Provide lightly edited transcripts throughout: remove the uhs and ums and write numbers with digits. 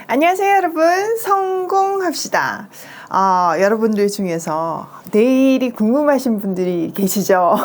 안녕하세요 여러분, 성공합시다. 여러분들 중에서 내일이 궁금하신 분들이 계시죠?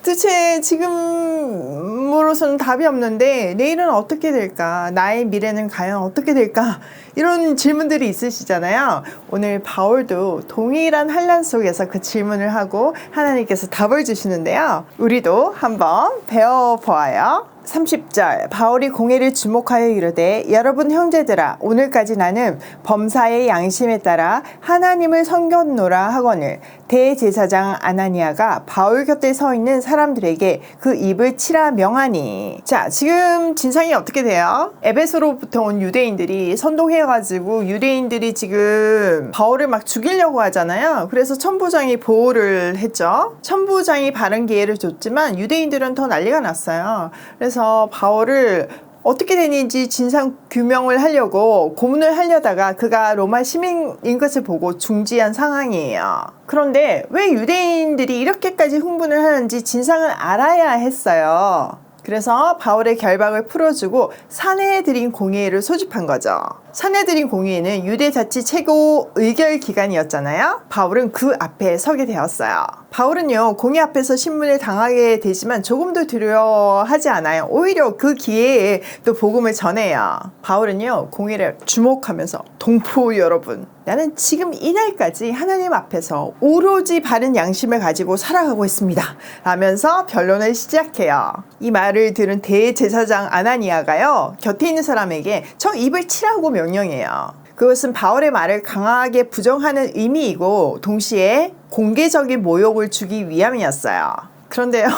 도대체 지금으로서는 답이 없는데 내일은 어떻게 될까? 나의 미래는 과연 어떻게 될까? 이런 질문들이 있으시잖아요. 오늘 바울도 동일한 환난 속에서 그 질문을 하고 하나님께서 답을 주시는데요. 우리도 한번 배워보아요. 30절 바울이 공회를 주목하여 이르되 여러분 형제들아 오늘까지 나는 범사의 양심에 따라 하나님을 섬겼노라 하거늘 대제사장 아나니아가 바울 곁에 서 있는 사람들에게 그 입을 치라 명하니. 자, 지금 진상이 어떻게 돼요? 에베소로부터 온 유대인들이 선동해가지고 유대인들이 지금 바울을 막 죽이려고 하잖아요. 그래서 천부장이 보호를 했죠. 천부장이 바른 기회를 줬지만 유대인들은 더 난리가 났어요. 그래서 바울을 어떻게 되는지 진상 규명을 하려고 고문을 하려다가 그가 로마 시민인 것을 보고 중지한 상황이에요. 그런데 왜 유대인들이 이렇게까지 흥분을 하는지 진상을 알아야 했어요. 그래서 바울의 결박을 풀어주고 사내들인 공의회를 소집한 거죠. 사내들인 공의회는 유대 자치 최고 의결 기관이었잖아요. 바울은 그 앞에 서게 되었어요. 바울은요, 공의 앞에서 신문을 당하게 되지만 조금도 두려워하지 않아요. 오히려 그 기회에 또 복음을 전해요. 바울은요, 공의를 주목하면서 동포 여러분, 나는 지금 이날까지 하나님 앞에서 오로지 바른 양심을 가지고 살아가고 있습니다 라면서 변론을 시작해요. 이 말을 들은 대제사장 아나니아가요, 곁에 있는 사람에게 저 입을 치라고 명령해요. 그것은 바울의 말을 강하게 부정하는 의미이고 동시에 공개적인 모욕을 주기 위함이었어요. 그런데요,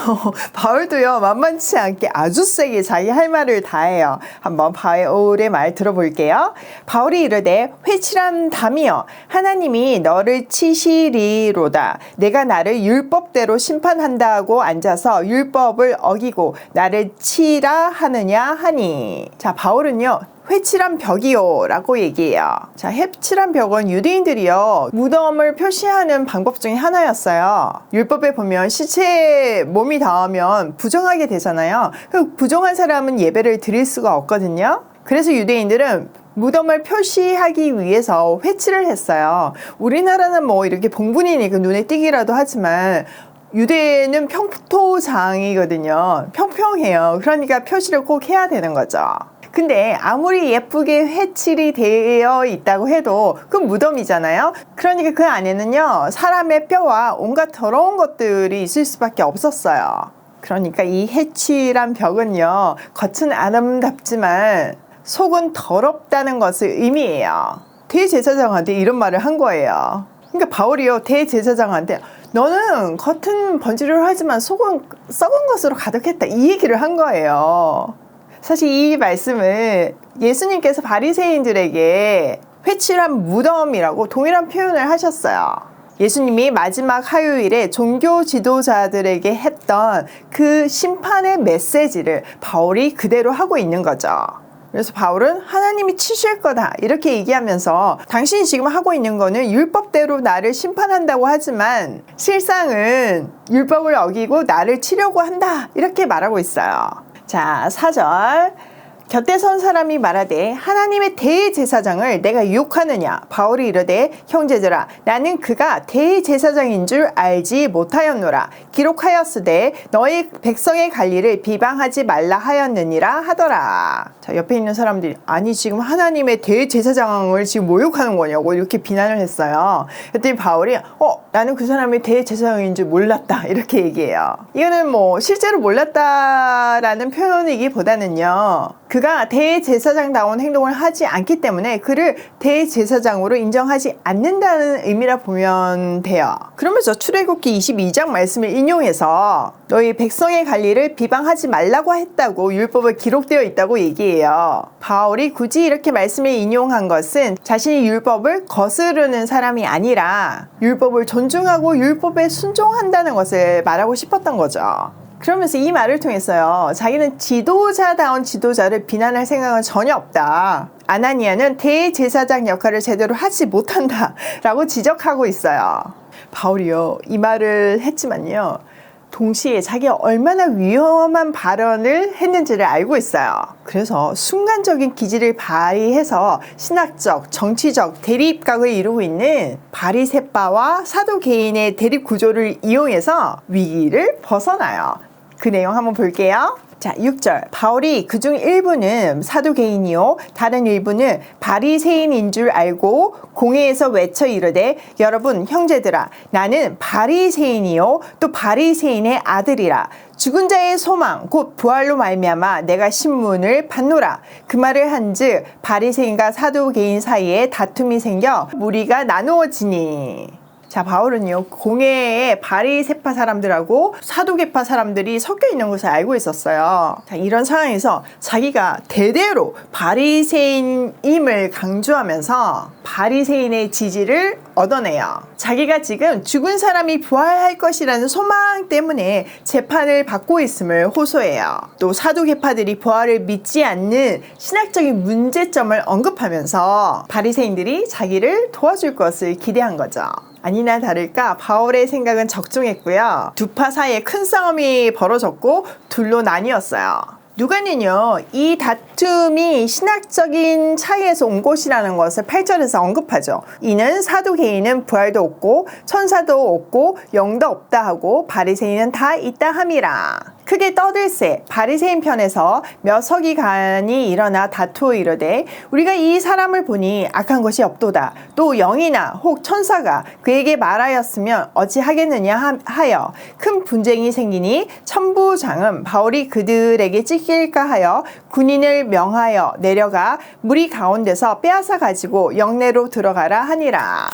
바울도요, 만만치 않게 아주 세게 자기 할 말을 다해요. 한번 바울의 말 들어볼게요. 바울이 이르되 회칠한 담이여 하나님이 너를 치시리로다. 내가 나를 율법대로 심판한다고 앉아서 율법을 어기고 나를 치라 하느냐 하니. 자, 바울은요, 회칠한 벽이요 라고 얘기해요. 자, 회칠한 벽은 유대인들이요, 무덤을 표시하는 방법 중에 하나였어요. 율법에 보면 시체에 몸이 닿으면 부정하게 되잖아요. 그 부정한 사람은 예배를 드릴 수가 없거든요. 그래서 유대인들은 무덤을 표시하기 위해서 회칠을 했어요. 우리나라는 뭐 이렇게 봉분이니까 눈에 띄기라도 하지만 유대는 평토장이거든요. 평평해요. 그러니까 표시를 꼭 해야 되는 거죠. 근데 아무리 예쁘게 회칠이 되어 있다고 해도 그 무덤이잖아요. 그러니까 그 안에는요, 사람의 뼈와 온갖 더러운 것들이 있을 수밖에 없었어요. 그러니까 이 회칠한 벽은요, 겉은 아름답지만 속은 더럽다는 것을 의미해요. 대제사장한테 이런 말을 한 거예요. 그러니까 바울이요, 대제사장한테 너는 겉은 번지르르하지만 속은 썩은 것으로 가득했다, 이 얘기를 한 거예요. 사실 이 말씀을 예수님께서 바리새인들에게 회칠한 무덤이라고 동일한 표현을 하셨어요. 예수님이 마지막 화요일에 종교 지도자들에게 했던 그 심판의 메시지를 바울이 그대로 하고 있는 거죠. 그래서 바울은 하나님이 치실 거다 이렇게 얘기하면서 당신이 지금 하고 있는 거는 율법대로 나를 심판한다고 하지만 실상은 율법을 어기고 나를 치려고 한다 이렇게 말하고 있어요. 자, 4절 곁에 선 사람이 말하되 하나님의 대제사장을 내가 유혹하느냐. 바울이 이르되 형제들아 나는 그가 대제사장인 줄 알지 못하였노라. 기록하였으되 너희 백성의 관리를 비방하지 말라 하였느니라 하더라. 자, 옆에 있는 사람들이 아니 지금 하나님의 대제사장을 지금 모욕하는 거냐고 이렇게 비난을 했어요. 그랬더니 바울이 나는 그 사람이 대제사장인 줄 몰랐다 이렇게 얘기해요. 이거는 뭐 실제로 몰랐다라는 표현이기보다는요, 그가 대제사장다운 행동을 하지 않기 때문에 그를 대제사장으로 인정하지 않는다는 의미라 보면 돼요. 그러면서 출애굽기 22장 말씀을 인용해서 너희 백성의 관리를 비방하지 말라고 했다고 율법에 기록되어 있다고 얘기해요. 바울이 굳이 이렇게 말씀을 인용한 것은 자신이 율법을 거스르는 사람이 아니라 율법을 존중하고 율법에 순종한다는 것을 말하고 싶었던 거죠. 그러면서 이 말을 통해서요, 자기는 지도자다운 지도자를 비난할 생각은 전혀 없다. 아나니아는 대제사장 역할을 제대로 하지 못한다 라고 지적하고 있어요. 바울이요, 이 말을 했지만요, 동시에 자기가 얼마나 위험한 발언을 했는지를 알고 있어요. 그래서 순간적인 기지를 발휘해서 신학적, 정치적 대립각을 이루고 있는 바리새파와 사두개인의 대립 구조를 이용해서 위기를 벗어나요. 그 내용 한번 볼게요. 자, 6절. 바울이 그중 일부는 사두개인이요 다른 일부는 바리새인인 줄 알고 공회에서 외쳐 이르되 여러분 형제들아 나는 바리새인이요 또 바리새인의 아들이라 죽은 자의 소망 곧 부활로 말미암아 내가 신문을 받노라. 그 말을 한즉 바리새인과 사두개인 사이에 다툼이 생겨 무리가 나누어지니. 자, 바울은요 공회에 바리새파 사람들하고 사두개파 사람들이 섞여 있는 것을 알고 있었어요. 자, 이런 상황에서 자기가 대대로 바리새인임을 강조하면서 바리새인의 지지를 얻어내요. 자기가 지금 죽은 사람이 부활할 것이라는 소망 때문에 재판을 받고 있음을 호소해요. 또 사두개파들이 부활을 믿지 않는 신학적인 문제점을 언급하면서 바리새인들이 자기를 도와줄 것을 기대한 거죠. 아니나 다를까 바울의 생각은 적중했고요. 두 파 사이에 큰 싸움이 벌어졌고 둘로 나뉘었어요. 누가는요 이 다툼이 신학적인 차이에서 온 것이라는 것을 8절에서 언급하죠. 이는 사두개인은 부활도 없고 천사도 없고 영도 없다 하고 바리새인은 다 있다 함이라. 크게 떠들세 바리새인 편에서 몇 서기관이 일어나 다투어 이르되 우리가 이 사람을 보니 악한 것이 없도다. 또 영이나 혹 천사가 그에게 말하였으면 어찌하겠느냐 하여 큰 분쟁이 생기니 천부장은 바울이 그들에게 찢길까 하여 군인을 명하여 내려가 무리 가운데서 빼앗아 가지고 영내로 들어가라 하니라.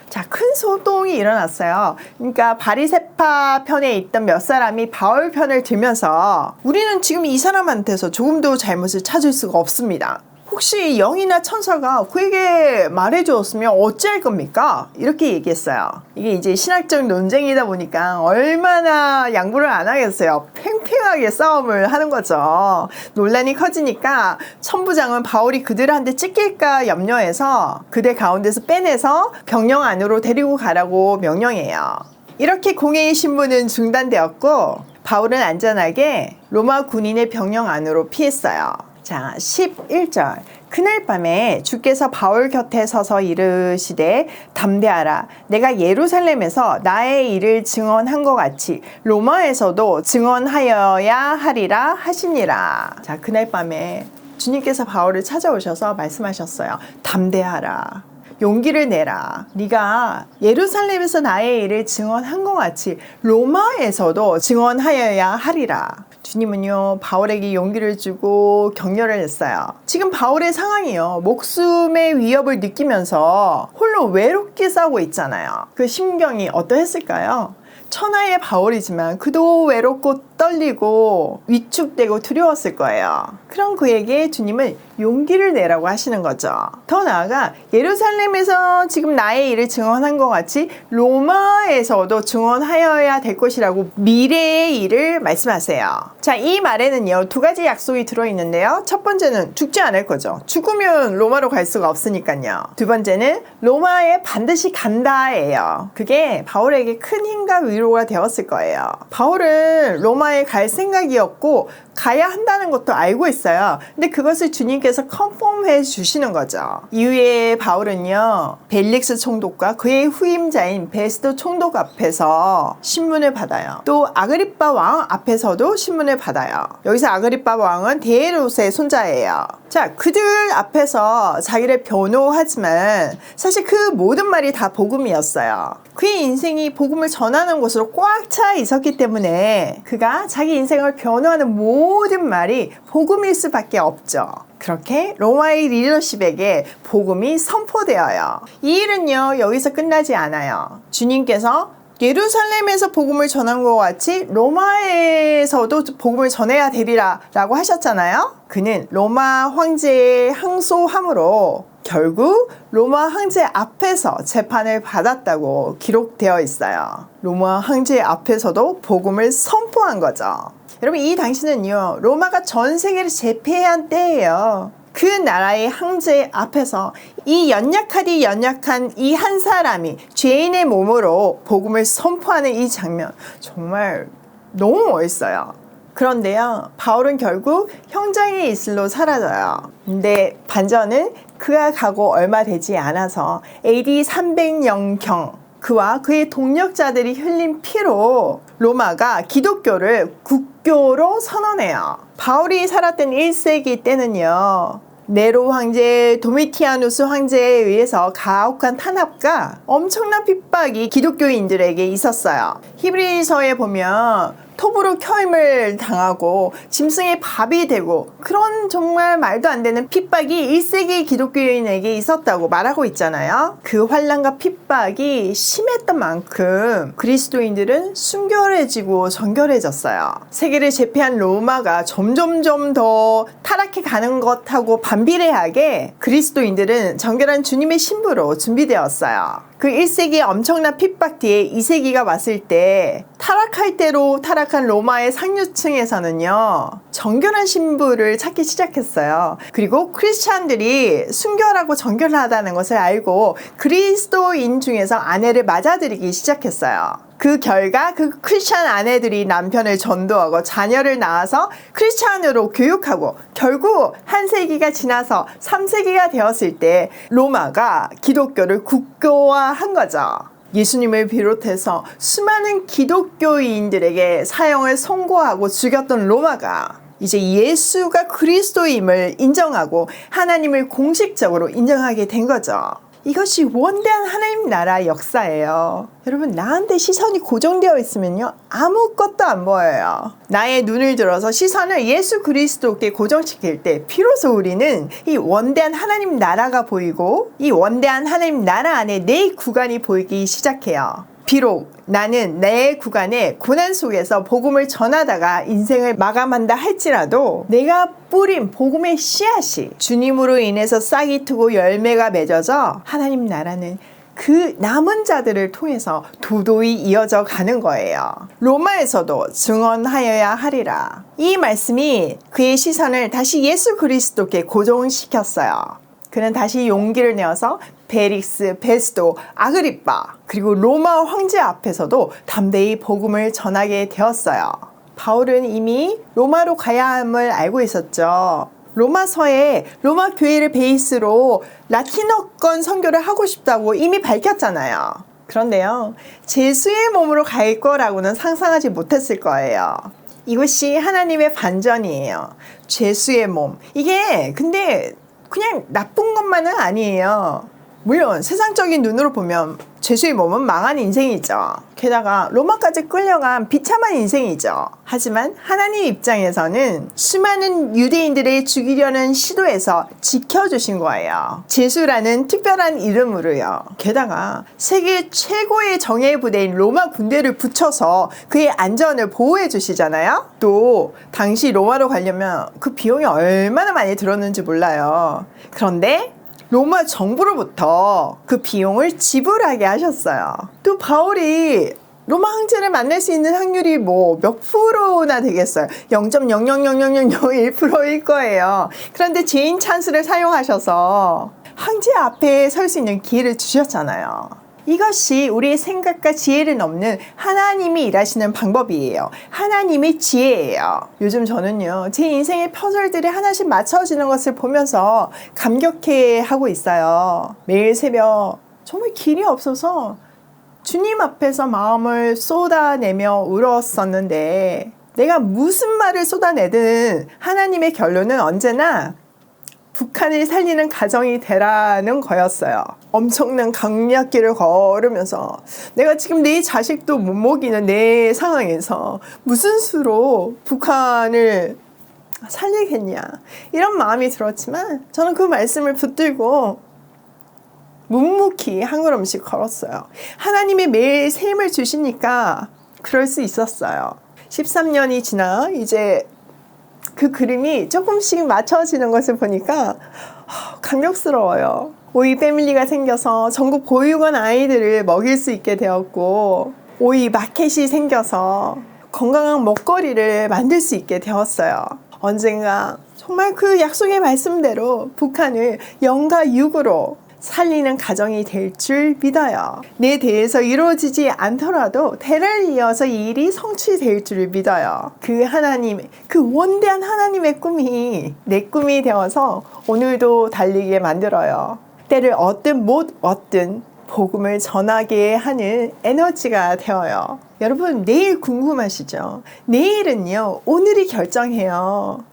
자, 큰 소동이 일어났어요. 그러니까 바리새파 편에 있던 몇 사람이 바울 편을 들면서 우리는 지금 이 사람한테서 조금도 잘못을 찾을 수가 없습니다. 혹시 영이나 천사가 그에게 말해주었으면 어찌할 겁니까? 이렇게 얘기했어요. 이게 이제 신학적 논쟁이다 보니까 얼마나 양보를 안 하겠어요. 팽팽하게 싸움을 하는 거죠. 논란이 커지니까 천부장은 바울이 그들한테 찢길까 염려해서 그들 가운데서 빼내서 병영 안으로 데리고 가라고 명령해요. 이렇게 공회의 신문은 중단되었고 바울은 안전하게 로마 군인의 병영 안으로 피했어요. 자, 11절. 그날 밤에 주께서 바울 곁에 서서 이르시되 담대하라. 내가 예루살렘에서 나의 일을 증언한 것 같이 로마에서도 증언하여야 하리라 하시니라. 자, 그날 밤에 주님께서 바울을 찾아오셔서 말씀하셨어요. 담대하라. 용기를 내라. 네가 예루살렘에서 나의 일을 증언한 것 같이 로마에서도 증언하여야 하리라. 주님은요 바울에게 용기를 주고 격려를 했어요. 지금 바울의 상황이요 목숨의 위협을 느끼면서 홀로 외롭게 싸우고 있잖아요. 그 심경이 어떠했을까요? 천하의 바울이지만 그도 외롭고 떨리고 위축되고 두려웠을 거예요. 그럼 그에게 주님은 용기를 내라고 하시는 거죠. 더 나아가 예루살렘에서 지금 나의 일을 증언한 것 같이 로마에서도 증언하여야 될 것이라고 미래의 일을 말씀하세요. 자, 이 말에는요 두 가지 약속이 들어있는데요. 첫 번째는 죽지 않을 거죠. 죽으면 로마로 갈 수가 없으니까요. 두 번째는 로마에 반드시 간다예요. 그게 바울에게 큰 힘과 위로가 되었을 거예요. 바울은 로마에 갈 생각이었고 가야 한다는 것도 알고 있어요. 근데 그것을 주님께서 컨펌해 주시는 거죠. 이후에 바울은요 벨릭스 총독과 그의 후임자인 베스도 총독 앞에서 신문을 받아요. 또 아그리빠 왕 앞에서도 신문을 받아요. 여기서 아그리빠 왕은 데이롯의 손자예요. 자, 그들 앞에서 자기를 변호하지만 사실 그 모든 말이 다 복음이었어요. 그의 인생이 복음을 전하는 곳으로 꽉 차 있었기 때문에 그가 자기 인생을 변호하는 모든 말이 복음일 수밖에 없죠. 그렇게 로마의 리더십에게 복음이 선포되어요. 이 일은요 여기서 끝나지 않아요. 주님께서 예루살렘에서 복음을 전한 것 같이 로마에서도 복음을 전해야 되리라 라고 하셨잖아요. 그는 로마 황제의 항소함으로 결국 로마 황제 앞에서 재판을 받았다고 기록되어 있어요. 로마 황제 앞에서도 복음을 선포한 거죠. 여러분 이 당시는요 로마가 전 세계를 제패한 때예요. 그 나라의 황제 앞에서 이 연약하디 연약한 이 한 사람이 죄인의 몸으로 복음을 선포하는 이 장면 정말 너무 멋있어요. 그런데요, 바울은 결국 형장의 이슬로 사라져요. 근데 반전은 그가 가고 얼마 되지 않아서 AD 300년경 그와 그의 동력자들이 흘린 피로 로마가 기독교를 국교로 선언해요. 바울이 살았던 1세기 때는요, 네로 황제, 도미티아누스 황제에 의해서 가혹한 탄압과 엄청난 핍박이 기독교인들에게 있었어요. 히브리서에 보면 토브룩 혐을 당하고 짐승의 밥이 되고 그런 정말 말도 안 되는 핍박이 1세기 기독교인에게 있었다고 말하고 있잖아요. 그 환난과 핍박이 심했던 만큼 그리스도인들은 순결해지고 정결해졌어요. 세계를 제패한 로마가 점점점 더 타락해 가는 것하고 반비례하게 그리스도인들은 정결한 주님의 신부로 준비되었어요. 그 1세기의 엄청난 핍박 뒤에 2세기가 왔을 때 타락할 대로 타락한 로마의 상류층에서는요, 정결한 신부를 찾기 시작했어요. 그리고 크리스찬들이 순결하고 정결하다는 것을 알고 그리스도인 중에서 아내를 맞아들이기 시작했어요. 그 결과 그 크리스찬 아내들이 남편을 전도하고 자녀를 낳아서 크리스찬으로 교육하고 결국 한 세기가 지나서 3세기가 되었을 때 로마가 기독교를 국교화한 거죠. 예수님을 비롯해서 수많은 기독교인들에게 사형을 선고하고 죽였던 로마가 이제 예수가 그리스도임을 인정하고 하나님을 공식적으로 인정하게 된 거죠. 이것이 원대한 하나님 나라 역사예요. 여러분, 나한테 시선이 고정되어 있으면요, 아무것도 안 보여요. 나의 눈을 들어서 시선을 예수 그리스도께 고정시킬 때 비로소 우리는 이 원대한 하나님 나라가 보이고 이 원대한 하나님 나라 안에 내 구간이 보이기 시작해요. 비록 나는 내 구간의 고난 속에서 복음을 전하다가 인생을 마감한다 할지라도 내가 뿌린 복음의 씨앗이 주님으로 인해서 싹이 트고 열매가 맺어져 하나님 나라는 그 남은 자들을 통해서 도도히 이어져 가는 거예요. 로마에서도 증언하여야 하리라. 이 말씀이 그의 시선을 다시 예수 그리스도께 고정시켰어요. 그는 다시 용기를 내어서 베릭스, 베스도, 아그리빠 그리고 로마 황제 앞에서도 담대히 복음을 전하게 되었어요. 바울은 이미 로마로 가야 함을 알고 있었죠. 로마서에 로마 교회를 베이스로 라틴어권 선교를 하고 싶다고 이미 밝혔잖아요. 그런데요, 제수의 몸으로 갈 거라고는 상상하지 못했을 거예요. 이것이 하나님의 반전이에요. 제수의 몸. 이게 근데 그냥 나쁜 것만은 아니에요. 물론 세상적인 눈으로 보면 제수의 몸은 망한 인생이죠. 게다가 로마까지 끌려간 비참한 인생이죠. 하지만 하나님 입장에서는 수많은 유대인들을 죽이려는 시도에서 지켜주신 거예요. 제수라는 특별한 이름으로요. 게다가 세계 최고의 정예 부대인 로마 군대를 붙여서 그의 안전을 보호해 주시잖아요. 또 당시 로마로 가려면 그 비용이 얼마나 많이 들었는지 몰라요. 그런데 로마 정부로부터 그 비용을 지불하게 하셨어요. 또 바울이 로마 황제를 만날 수 있는 확률이 뭐 몇 프로나 되겠어요? 0.0000001%일 거예요. 그런데 제인 찬스를 사용하셔서 황제 앞에 설 수 있는 기회를 주셨잖아요. 이것이 우리의 생각과 지혜를 넘는 하나님이 일하시는 방법이에요. 하나님의 지혜예요. 요즘 저는요, 제 인생의 퍼즐들이 하나씩 맞춰지는 것을 보면서 감격해하고 있어요. 매일 새벽 정말 길이 없어서 주님 앞에서 마음을 쏟아내며 울었었는데 내가 무슨 말을 쏟아내든 하나님의 결론은 언제나 북한을 살리는 가정이 되라는 거였어요. 엄청난 강약길을 걸으면서 내가 지금 내 자식도 못 먹이는 내 상황에서 무슨 수로 북한을 살리겠냐, 이런 마음이 들었지만 저는 그 말씀을 붙들고 묵묵히 한 걸음씩 걸었어요. 하나님이 매일 새 힘을 주시니까 그럴 수 있었어요. 13년이 지나 이제 그 그림이 조금씩 맞춰지는 것을 보니까 감격스러워요. 오이 패밀리가 생겨서 전국 보육원 아이들을 먹일 수 있게 되었고, 오이 마켓이 생겨서 건강한 먹거리를 만들 수 있게 되었어요. 언젠가 정말 그 약속의 말씀대로 북한을 0과 6으로 살리는 가정이 될 줄 믿어요. 내 대에서 이루어지지 않더라도 대를 이어서 이 일이 성취될 줄 믿어요. 그 하나님, 그 원대한 하나님의 꿈이 내 꿈이 되어서 오늘도 달리게 만들어요. 때를 얻든 못 얻든 복음을 전하게 하는 에너지가 되어요. 여러분, 내일 궁금하시죠? 내일은요, 오늘이 결정해요.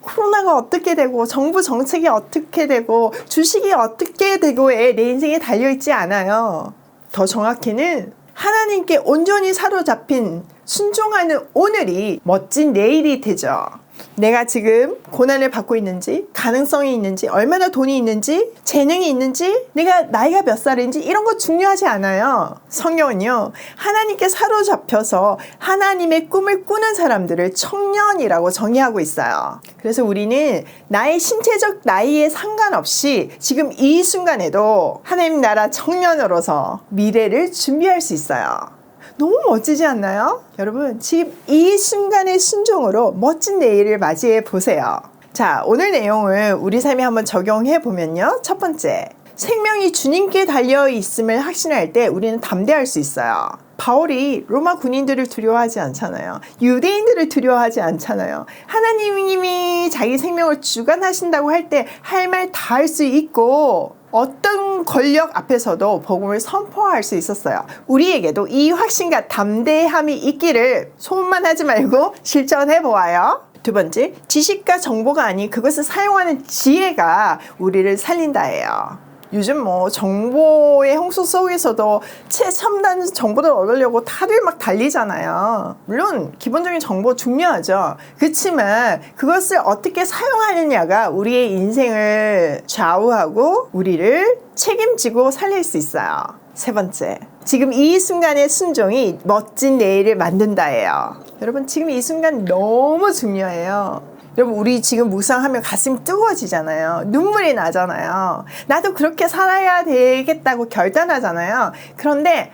코로나가 어떻게 되고 정부 정책이 어떻게 되고 주식이 어떻게 되고에 내 인생에 달려있지 않아요. 더 정확히는 하나님께 온전히 사로잡힌 순종하는 오늘이 멋진 내일이 되죠. 내가 지금 고난을 받고 있는지, 가능성이 있는지, 얼마나 돈이 있는지, 재능이 있는지, 내가 나이가 몇 살인지 이런 거 중요하지 않아요. 성경은요, 하나님께 사로잡혀서 하나님의 꿈을 꾸는 사람들을 청년이라고 정의하고 있어요. 그래서 우리는 나의 신체적 나이에 상관없이 지금 이 순간에도 하나님 나라 청년으로서 미래를 준비할 수 있어요. 너무 멋지지 않나요? 여러분, 지금 이 순간의 순종으로 멋진 내일을 맞이해 보세요. 자, 오늘 내용을 우리 삶에 한번 적용해 보면요. 첫 번째, 생명이 주님께 달려 있음을 확신할 때 우리는 담대할 수 있어요. 바울이 로마 군인들을 두려워하지 않잖아요. 유대인들을 두려워하지 않잖아요. 하나님이 자기 생명을 주관하신다고 할 때 할 말 다 할 수 있고 어떤 권력 앞에서도 복음을 선포할 수 있었어요. 우리에게도 이 확신과 담대함이 있기를 소문만 하지 말고 실천해 보아요. 두 번째, 지식과 정보가 아닌 그것을 사용하는 지혜가 우리를 살린다예요. 요즘 뭐 정보의 홍수 속에서도 최첨단 정보를 얻으려고 다들 막 달리잖아요. 물론 기본적인 정보 중요하죠. 그렇지만 그것을 어떻게 사용하느냐가 우리의 인생을 좌우하고 우리를 책임지고 살릴 수 있어요. 세 번째, 지금 이 순간의 순종이 멋진 내일을 만든다예요. 여러분, 지금 이 순간 너무 중요해요. 여러분, 우리 지금 묵상하면 가슴이 뜨거워지잖아요. 눈물이 나잖아요. 나도 그렇게 살아야 되겠다고 결단하잖아요. 그런데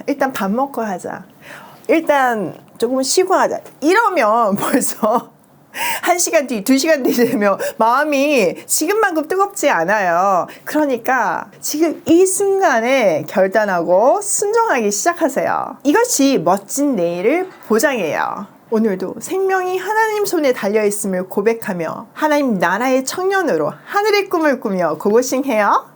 일단 밥 먹고 하자. 일단 조금 쉬고 하자. 이러면 벌써 1시간 뒤, 2시간 뒤 되면 마음이 지금만큼 뜨겁지 않아요. 그러니까 지금 이 순간에 결단하고 순종하기 시작하세요. 이것이 멋진 내일을 보장해요. 오늘도 생명이 하나님 손에 달려있음을 고백하며 하나님 나라의 청년으로 하늘의 꿈을 꾸며 고고싱해요.